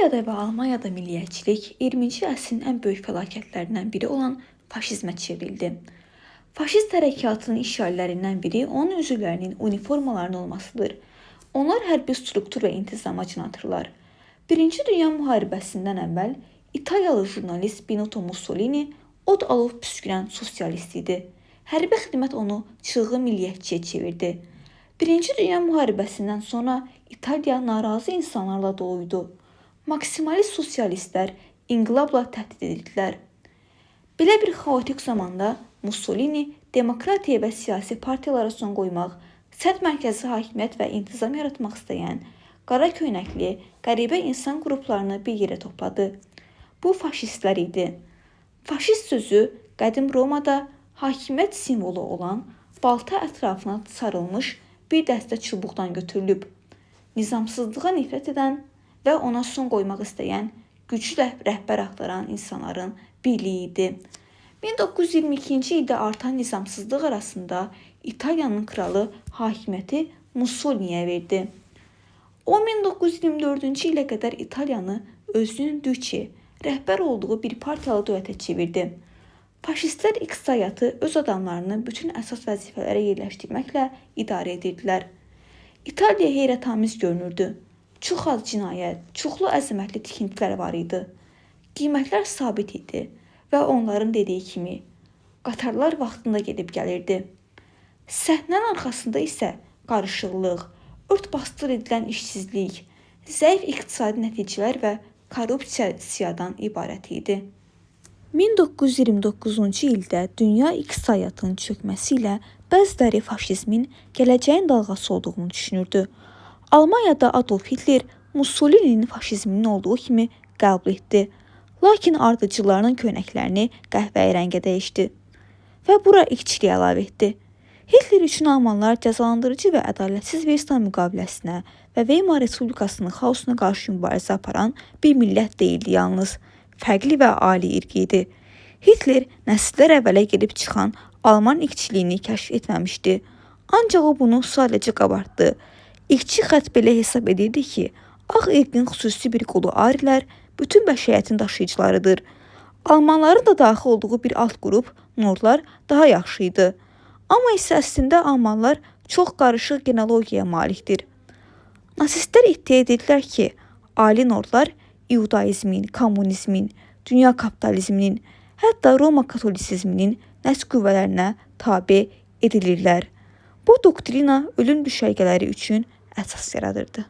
İtaliyada və Almaniyada milliyyətçilik 20-ci əsrin ən böyük fəlakətlərindən biri olan faşizmə çevrildi. Faşist hərəkatının işarələrindən biri onun üzvlərinin uniformalarının olmasıdır. Onlar hərbi struktur və intizama can atırlar. Birinci Dünya müharibəsindən əvvəl İtaliyalı jurnalist Benito Mussolini od alov püskürən sosialist idi. Hərbi xidmət onu çılğın milliyyətçiyə çevirdi. Birinci Dünya müharibəsindən sonra İtaliya narazı insanlarla doluydu. Maksimalist sosialistlər inqilabla təhdid edildilər. Belə bir xaotik zamanda Mussolini demokratiya və siyasi partiyalara son qoymaq, sərt mərkəzi hakimiyyət və intizam yaratmaq istəyən qara köynəkli, qəribə insan qruplarını bir yerə topladı. Bu faşistlər idi. Faşist sözü qədim Romada hakimiyyət simvolu olan balta ətrafına sarılmış bir dəstə çubuqdan götürülüb. Nizamsızlığa nifrət edən və ona son qoymaq istəyən, güclü rəhbər axtaran insanların birliyi idi. 1922-ci ildə artan nizamsızlıq arasında İtaliyanın kralı hakimiyyəti Mussoliniyə verdi. O 1924-cü ilə qədər İtaliyanı özünün duçi, rəhbər olduğu bir partiyalı dövlətə çevirdi. Faşistlər iqtisadiyyatı öz adamlarını bütün əsas vəzifələrə yerləşdirməklə idarə edirdilər. İtaliya heyrətamiz görünürdü. Çox az cinayət, çoxlu əzəmətli tikintilər var idi. Qiymətlər sabit idi və onların dediyi kimi qatarlar vaxtında gedib gəlirdi. Səhnənin arxasında isə qarışıqlıq, ört-basdır edilən işsizlik, zəif iqtisadi nəticələr və korrupsiyadan ibarət idi. 1929-cu ildə dünya iqtisadiyyatının çökməsi ilə bəziləri faşizmin gələcəyin dalğası olduğunu düşünürdü. Almaniyada Adolf Hitler Mussolini'nin faşizminin olduğu kimi qəbul etdi. Lakin ardıcılarının köynəklərini qəhvəyi rəngə dəyişdi və bura iqçiliyi əlavə etdi. Hitler üçün Almanlar cəzalandırıcı və ədalətsiz Versal müqaviləsinə və Weimar Respublikasının xaosuna qarşı mübarizə aparan bir millət deyildi yalnız, fərqli və ali irqi idi. Hitler nəsillər əvvələ gedib çıxan Alman iqçiliyini kəşf etməmişdi. Ancaq o bunu sadəcə qabartdı. İqçi xətt belə hesab edirdi ki, ağ irqin xüsusi bir qolu arilər bütün bəşəriyyətin daşıyıcılarıdır. Almanların da daxil olduğu bir alt qrup, nordlar daha yaxşı idi. Amma isə əslində Almanlar çox qarışıq genealogiyaya malikdir. Nasistlər iddia edirdilər ki, ali nordlar İudaizmin, kommunizmin, dünya kapitalizminin, hətta Roma katolisizminin nəs qüvvələrinə tabe edilirlər. Bu doktrina ölüm düşərgələri üçün əsas yaradırdı.